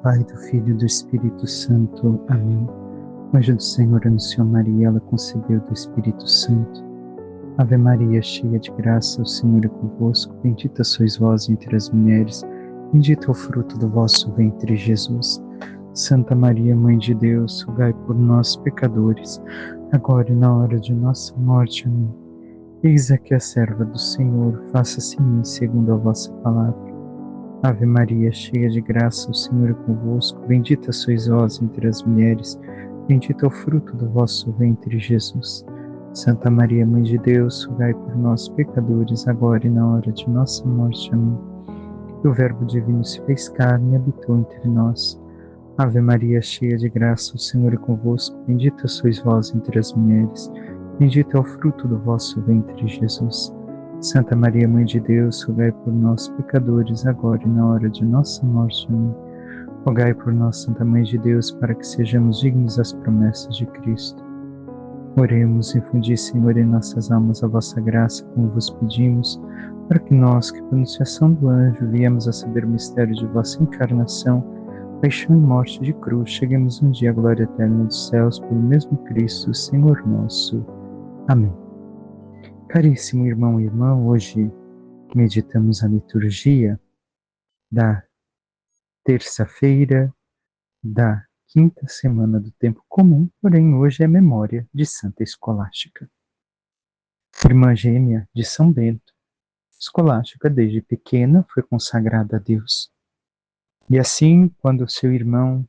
Pai, do Filho e do Espírito Santo. Amém. O anjo do Senhor anunciou Maria, ela concebeu do Espírito Santo. Ave Maria, cheia de graça, o Senhor é convosco. Bendita sois vós entre as mulheres, bendito é o fruto do vosso ventre, Jesus. Santa Maria, Mãe de Deus, rogai por nós, pecadores, agora e na hora de nossa morte. Amém. Eis aqui a serva do Senhor, faça-se em mim segundo a vossa palavra. Ave Maria, cheia de graça, o Senhor é convosco. Bendita sois vós entre as mulheres, bendito é o fruto do vosso ventre, Jesus. Santa Maria, Mãe de Deus, rogai por nós, pecadores, agora e na hora de nossa morte. Amém. E o Verbo divino se fez carne e habitou entre nós. Ave Maria, cheia de graça, o Senhor é convosco. Bendita sois vós entre as mulheres, bendito é o fruto do vosso ventre, Jesus. Santa Maria, Mãe de Deus, rogai por nós, pecadores, agora e na hora de nossa morte. Amém. Rogai por nós, Santa Mãe de Deus, para que sejamos dignos das promessas de Cristo. Oremos, infundi, Senhor, em nossas almas a vossa graça, como vos pedimos, para que nós, que por anunciação do anjo viemos a saber o mistério de vossa encarnação, paixão e morte de cruz, cheguemos um dia à glória eterna dos céus, pelo mesmo Cristo, Senhor nosso. Amém. Caríssimo irmão e irmã, hoje meditamos a liturgia da terça-feira da quinta semana do tempo comum, porém hoje é memória de Santa Escolástica. Irmã gêmea de São Bento, Escolástica desde pequena foi consagrada a Deus. E assim, quando seu irmão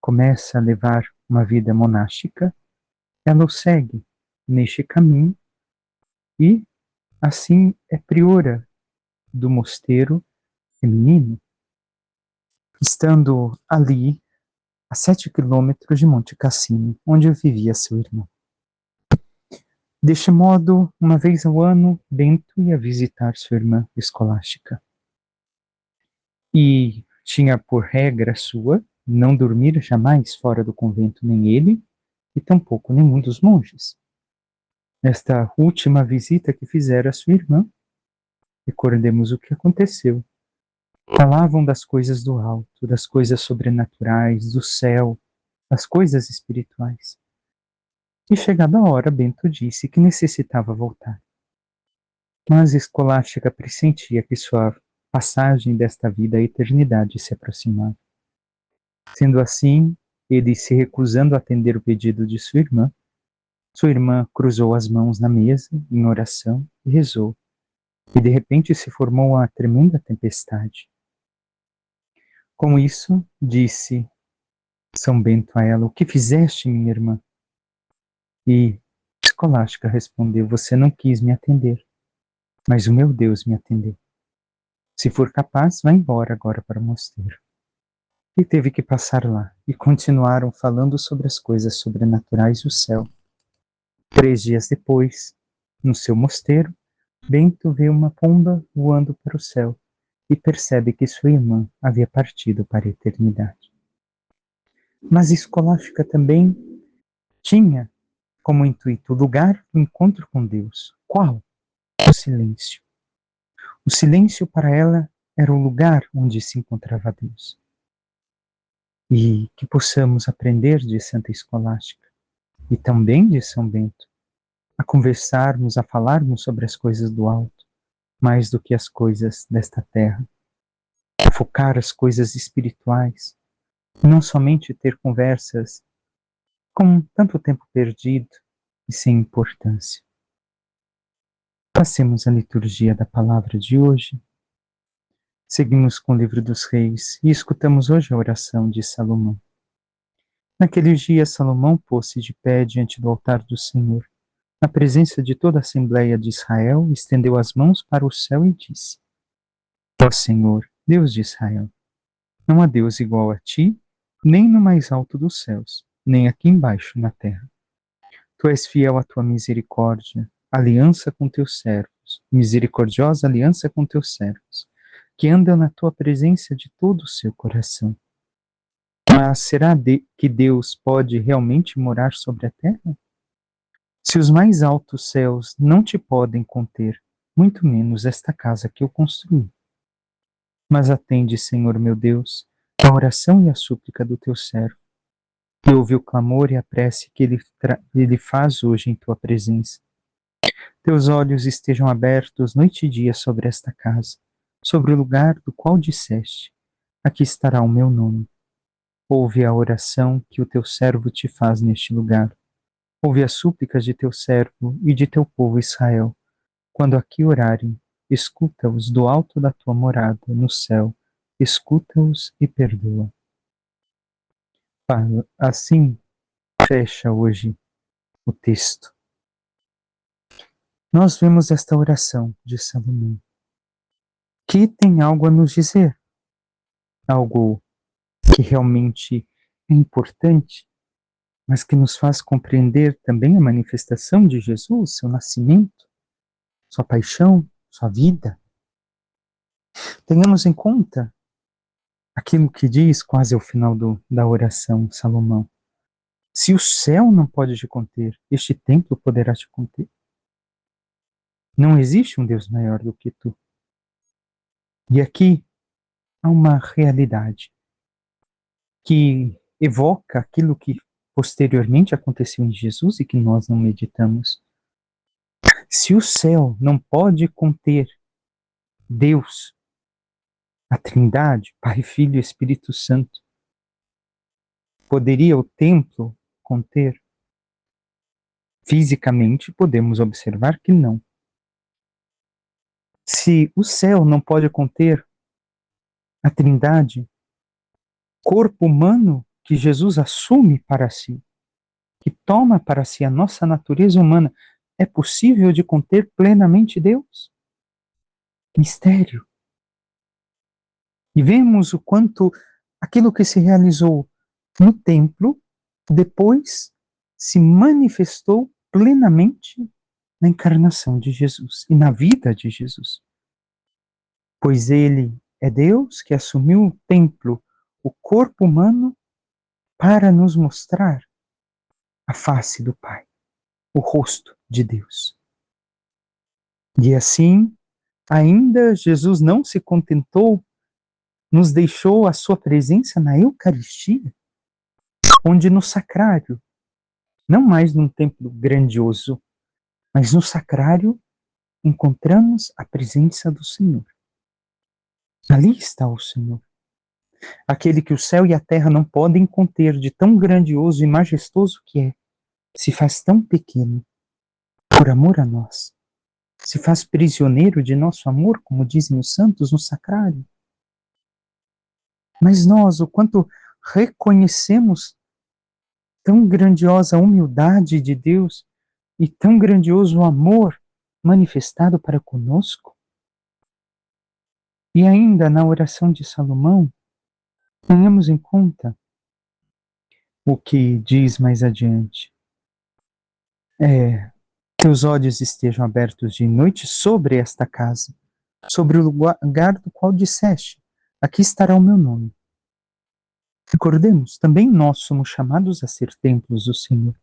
começa a levar uma vida monástica, ela o segue neste caminho e assim é priora do mosteiro feminino, estando ali a 7 quilômetros de Monte Cassino, onde vivia seu irmão. Deste modo, uma vez ao ano, Bento ia visitar sua irmã Escolástica. E tinha por regra sua não dormir jamais fora do convento, nem ele, e tampouco nenhum dos monges. Nesta última visita que fizera a sua irmã, recordemos o que aconteceu. Falavam das coisas do alto, das coisas sobrenaturais, do céu, das coisas espirituais. E chegada a hora, Bento disse que necessitava voltar. Mas Escolástica pressentia que sua passagem desta vida à eternidade se aproximava. Sendo assim, ele se recusando a atender o pedido de sua irmã cruzou as mãos na mesa, em oração, e rezou. E de repente se formou uma tremenda tempestade. Com isso, disse São Bento a ela: "O que fizeste, minha irmã?" E Escolástica respondeu: "Você não quis me atender, mas o meu Deus me atendeu. Se for capaz, vá embora agora para o mosteiro." E teve que passar lá, e continuaram falando sobre as coisas sobrenaturais do céu. 3 dias depois, no seu mosteiro, Bento vê uma pomba voando para o céu e percebe que sua irmã havia partido para a eternidade. Mas Escolástica também tinha como intuito o lugar do encontro com Deus. Qual? O silêncio. O silêncio para ela era o lugar onde se encontrava Deus. E que possamos aprender de Santa Escolástica e também de São Bento a conversarmos, a falarmos sobre as coisas do alto, mais do que as coisas desta terra. A focar as coisas espirituais, não somente ter conversas com tanto tempo perdido e sem importância. Passemos a liturgia da palavra de hoje. Seguimos com o livro dos Reis e escutamos hoje a oração de Salomão. Naqueles dias, Salomão pôs-se de pé diante do altar do Senhor, na presença de toda a Assembleia de Israel, estendeu as mãos para o céu e disse: Ó Senhor, Deus de Israel, não há Deus igual a ti, nem no mais alto dos céus, nem aqui embaixo na terra. Tu és fiel à tua misericórdia, aliança com teus servos, misericordiosa aliança com teus servos, que andam na tua presença de todo o seu coração. Mas será que Deus pode realmente morar sobre a terra? Se os mais altos céus não te podem conter, muito menos esta casa que eu construí. Mas atende, Senhor meu Deus, a oração e a súplica do teu servo, e ouve o clamor e a prece que ele faz hoje em tua presença. Teus olhos estejam abertos noite e dia sobre esta casa, sobre o lugar do qual disseste: aqui estará o meu nome. Ouve a oração que o teu servo te faz neste lugar. Ouve as súplicas de teu servo e de teu povo Israel. Quando aqui orarem, escuta-os do alto da tua morada no céu, escuta-os e perdoa. Pai, assim fecha hoje o texto. Nós vemos esta oração de Salomão, que tem algo a nos dizer, algo que realmente é importante, mas que nos faz compreender também a manifestação de Jesus, seu nascimento, sua paixão, sua vida. Tenhamos em conta aquilo que diz quase ao final da oração Salomão. Se o céu não pode te conter, este templo poderá te conter. Não existe um Deus maior do que tu. E aqui há uma realidade que evoca aquilo que posteriormente aconteceu em Jesus e que nós não meditamos. Se o céu não pode conter Deus, a Trindade, Pai, Filho e Espírito Santo, poderia o templo conter? Fisicamente, podemos observar que não. Se o céu não pode conter a Trindade, corpo humano que Jesus assume para si, que toma para si a nossa natureza humana, é possível de conter plenamente Deus? Mistério. E vemos o quanto aquilo que se realizou no templo, depois se manifestou plenamente na encarnação de Jesus e na vida de Jesus. Pois ele é Deus que assumiu o templo, o corpo humano, para nos mostrar a face do Pai, o rosto de Deus. E assim, ainda Jesus não se contentou, nos deixou a sua presença na Eucaristia, onde no sacrário, não mais num templo grandioso, mas no sacrário encontramos a presença do Senhor. Ali está o Senhor, aquele que o céu e a terra não podem conter, de tão grandioso e majestoso que é, se faz tão pequeno por amor a nós, se faz prisioneiro de nosso amor, como dizem os santos no sacrário. Mas nós, o quanto reconhecemos tão grandiosa humildade de Deus e tão grandioso amor manifestado para conosco. E ainda na oração de Salomão, tenhamos em conta o que diz mais adiante. Teus olhos estejam abertos de noite sobre esta casa, sobre o lugar do qual disseste: aqui estará o meu nome. Recordemos, também nós somos chamados a ser templos do Senhor.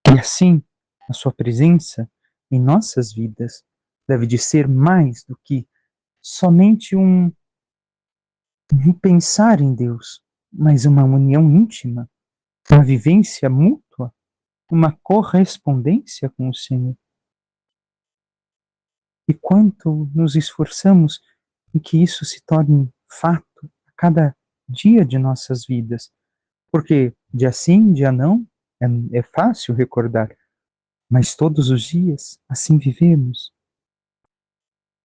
E assim, a sua presença em nossas vidas deve de ser mais do que somente um pensar em Deus, mas uma união íntima, uma vivência mútua, uma correspondência com o Senhor. E quanto nos esforçamos em que isso se torne fato a cada dia de nossas vidas. Porque dia sim, dia não, é fácil recordar, mas todos os dias assim vivemos.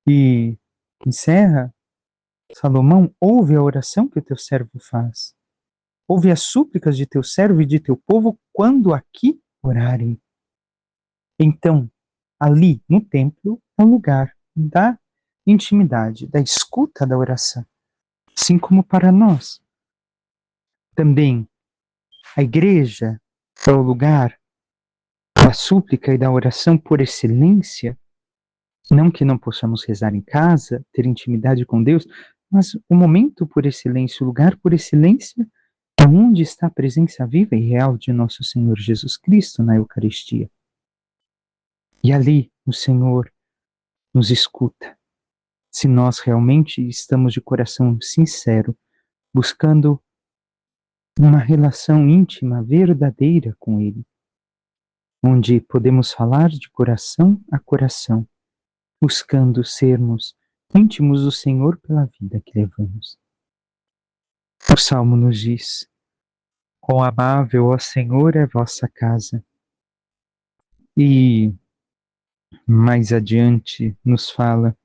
E encerra Salomão: ouve a oração que o teu servo faz. Ouve as súplicas de teu servo e de teu povo quando aqui orarem. Então, ali no templo é o lugar da intimidade, da escuta da oração. Assim como para nós. Também a igreja é o lugar da súplica e da oração por excelência. Não que não possamos rezar em casa, ter intimidade com Deus, mas o momento por excelência, o lugar por excelência, é onde está a presença viva e real de nosso Senhor Jesus Cristo na Eucaristia. E ali o Senhor nos escuta, se nós realmente estamos de coração sincero buscando uma relação íntima, verdadeira com Ele, onde podemos falar de coração a coração, buscando sermos íntimos do Senhor pela vida que levamos. O Salmo nos diz: quão amável, ó Senhor, é vossa casa. E mais adiante nos fala: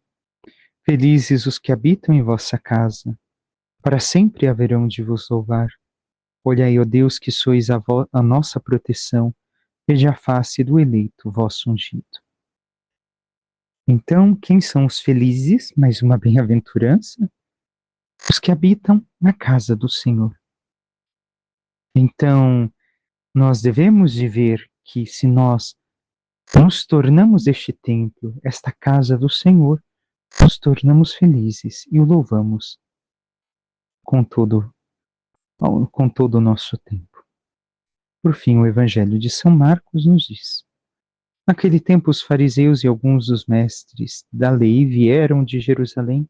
felizes os que habitam em vossa casa, para sempre haverão de vos louvar. Olhai, ó Deus, que sois a nossa proteção, veja a face do eleito vosso ungido. Então, quem são os felizes? Mais uma bem-aventurança? Os que habitam na casa do Senhor. Então, nós devemos de ver que se nós nos tornamos este templo, esta casa do Senhor, nos tornamos felizes e o louvamos com todo o nosso tempo. Por fim, o Evangelho de São Marcos nos diz: naquele tempo, os fariseus e alguns dos mestres da lei vieram de Jerusalém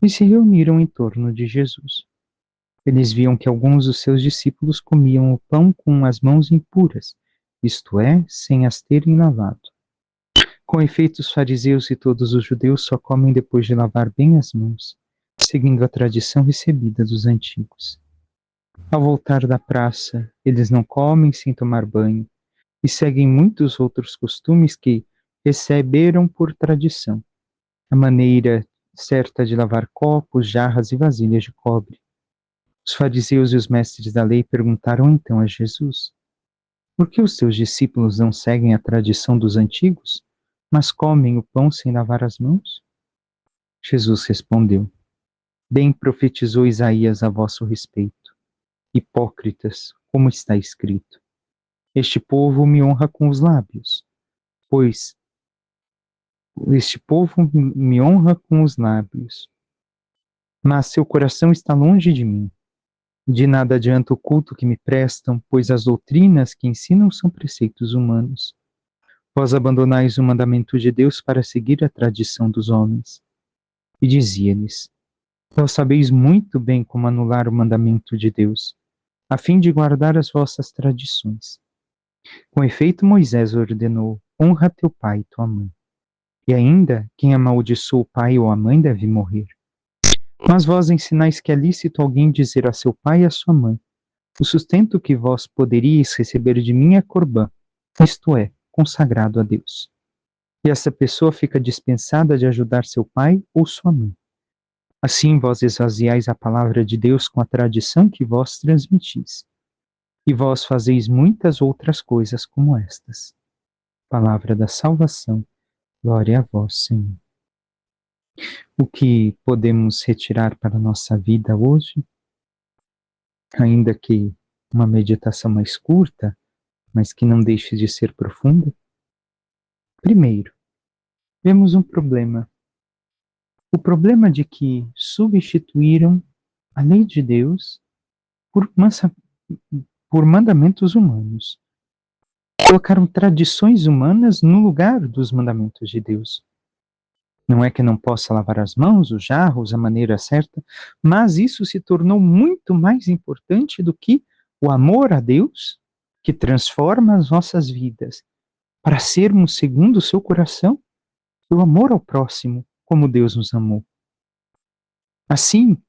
e se reuniram em torno de Jesus. Eles viam que alguns dos seus discípulos comiam o pão com as mãos impuras, isto é, sem as terem lavado. Com efeito, os fariseus e todos os judeus só comem depois de lavar bem as mãos, seguindo a tradição recebida dos antigos. Ao voltar da praça, eles não comem sem tomar banho e seguem muitos outros costumes que receberam por tradição. A maneira certa de lavar copos, jarras e vasilhas de cobre. Os fariseus e os mestres da lei perguntaram então a Jesus: por que os teus discípulos não seguem a tradição dos antigos, mas comem o pão sem lavar as mãos? Jesus respondeu: bem profetizou Isaías a vosso respeito. Hipócritas, como está escrito: este povo me honra com os lábios, pois este povo me honra com os lábios, mas seu coração está longe de mim. De nada adianta o culto que me prestam, pois as doutrinas que ensinam são preceitos humanos. Vós abandonais o mandamento de Deus para seguir a tradição dos homens. E dizia-lhes: vós sabeis muito bem como anular o mandamento de Deus, a fim de guardar as vossas tradições. Com efeito, Moisés ordenou: honra teu pai e tua mãe. E ainda, quem amaldiçoa o pai ou a mãe deve morrer. Mas vós ensinais que é lícito alguém dizer a seu pai e a sua mãe: o sustento que vós poderíeis receber de mim é corbã, isto é, consagrado a Deus. E essa pessoa fica dispensada de ajudar seu pai ou sua mãe. Assim vós esvaziais a palavra de Deus com a tradição que vós transmitis. E vós fazeis muitas outras coisas como estas. Palavra da salvação. Glória a vós, Senhor. O que podemos retirar para a nossa vida hoje, ainda que uma meditação mais curta, mas que não deixe de ser profunda? Primeiro, vemos um problema. O problema de que substituíram a lei de Deus por mandamentos humanos. Colocaram tradições humanas no lugar dos mandamentos de Deus. Não é que não possa lavar as mãos, os jarros, a maneira certa, mas isso se tornou muito mais importante do que o amor a Deus, que transforma as nossas vidas, para sermos segundo o seu coração, e o amor ao próximo, como Deus nos amou. Assim,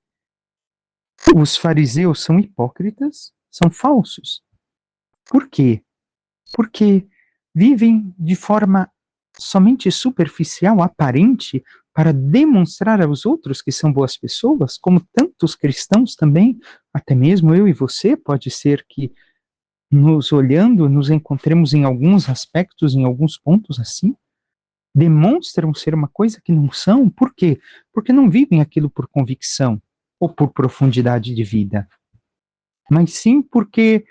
os fariseus são hipócritas, são falsos. Por quê? Porque vivem de forma somente superficial, aparente, para demonstrar aos outros que são boas pessoas, como tantos cristãos também, até mesmo eu e você, pode ser que nos olhando, nos encontremos em alguns aspectos, em alguns pontos assim, demonstram ser uma coisa que não são. Por quê? Porque não vivem aquilo por convicção ou por profundidade de vida, mas sim porque,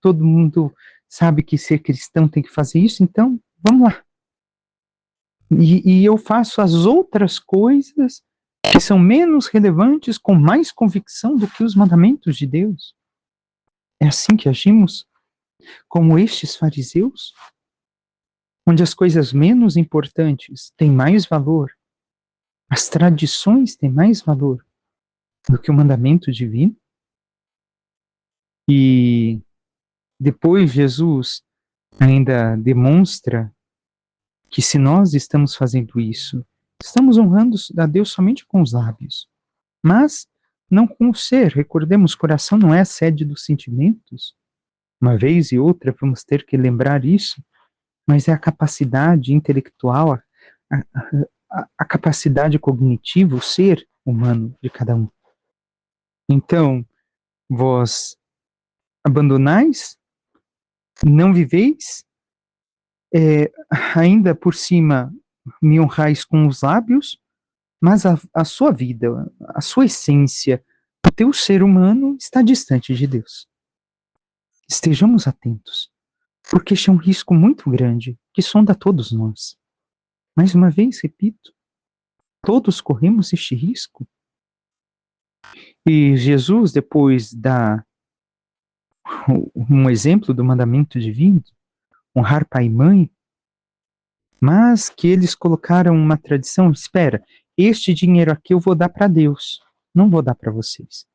todo mundo sabe que ser cristão tem que fazer isso, então vamos lá. E eu faço as outras coisas que são menos relevantes com mais convicção do que os mandamentos de Deus. É assim que agimos, como estes fariseus, onde as coisas menos importantes têm mais valor, as tradições têm mais valor do que o mandamento divino. E depois Jesus ainda demonstra que se nós estamos fazendo isso, estamos honrando a Deus somente com os lábios, mas não com o ser. Recordemos, coração não é a sede dos sentimentos. Uma vez e outra vamos ter que lembrar isso, mas é a capacidade intelectual, a capacidade cognitiva, o ser humano de cada um. Então, vós abandonais, não viveis, ainda por cima me honrais com os lábios, mas a sua vida, a sua essência, o teu ser humano está distante de Deus. Estejamos atentos, porque este é um risco muito grande que sonda todos nós. Mais uma vez, repito, todos corremos este risco. E Jesus depois dá um exemplo do mandamento divino, honrar pai e mãe, mas que eles colocaram uma tradição, espera, este dinheiro aqui eu vou dar para Deus, não vou dar para vocês.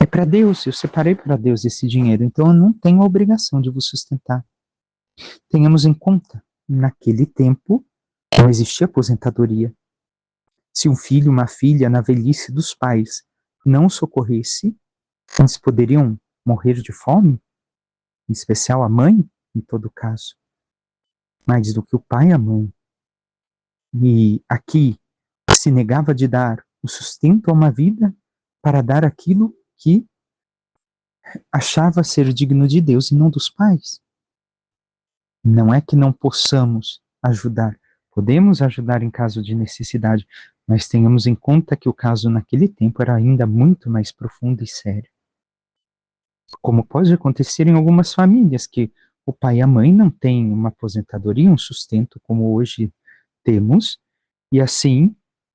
É para Deus, eu separei para Deus esse dinheiro, então eu não tenho a obrigação de vos sustentar. Tenhamos em conta, naquele tempo não existia aposentadoria. Se um filho, uma filha, na velhice dos pais, não socorresse, eles poderiam morrer de fome, em especial a mãe, em todo caso, mais do que o pai e a mãe. E aqui se negava de dar o sustento a uma vida para dar aquilo que achava ser digno de Deus e não dos pais. Não é que não possamos ajudar, podemos ajudar em caso de necessidade, mas tenhamos em conta que o caso naquele tempo era ainda muito mais profundo e sério. Como pode acontecer em algumas famílias que o pai e a mãe não têm uma aposentadoria, um sustento como hoje temos, e assim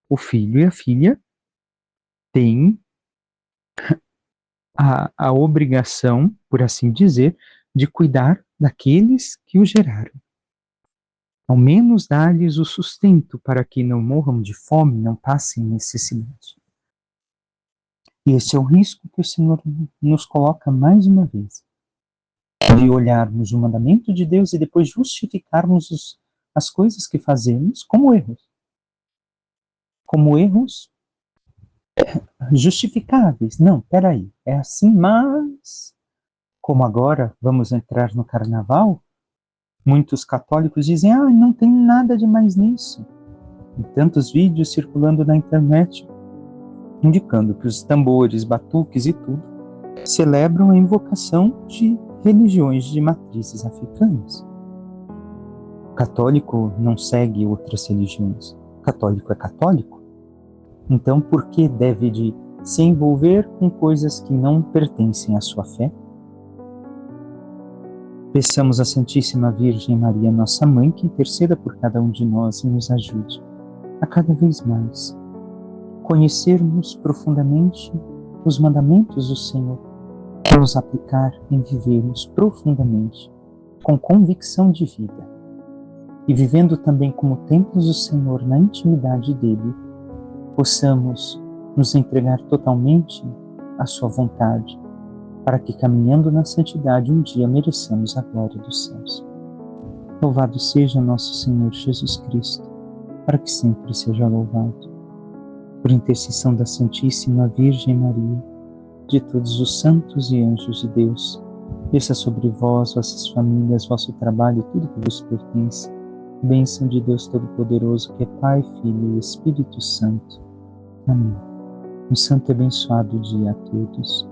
o filho e a filha têm a obrigação, por assim dizer, de cuidar daqueles que o geraram. Ao menos dar-lhes o sustento para que não morram de fome, não passem necessidade. E esse é o risco que o Senhor nos coloca mais uma vez. De olharmos o mandamento de Deus e depois justificarmos as coisas que fazemos como erros. Como erros justificáveis. Não, peraí, é assim, mas como agora vamos entrar no carnaval, muitos católicos dizem, não tem nada de mais nisso. E tantos vídeos circulando na internet, indicando que os tambores, batuques e tudo celebram a invocação de religiões de matrizes africanas. O católico não segue outras religiões. O católico é católico. Então, por que deve de se envolver com coisas que não pertencem à sua fé? Peçamos à Santíssima Virgem Maria, nossa Mãe, que interceda por cada um de nós e nos ajude a cada vez mais conhecermos profundamente os mandamentos do Senhor, para os aplicar em vivermos profundamente, com convicção de vida, e vivendo também como templos do Senhor na intimidade dele, possamos nos entregar totalmente à sua vontade, para que caminhando na santidade um dia mereçamos a glória dos céus. Louvado seja nosso Senhor Jesus Cristo, para que sempre seja louvado. Por intercessão da Santíssima Virgem Maria, de todos os santos e anjos de Deus, desça sobre vós, vossas famílias, vosso trabalho e tudo que vos pertence, bênção de Deus Todo-Poderoso, que é Pai, Filho e Espírito Santo. Amém. Um santo e abençoado dia a todos.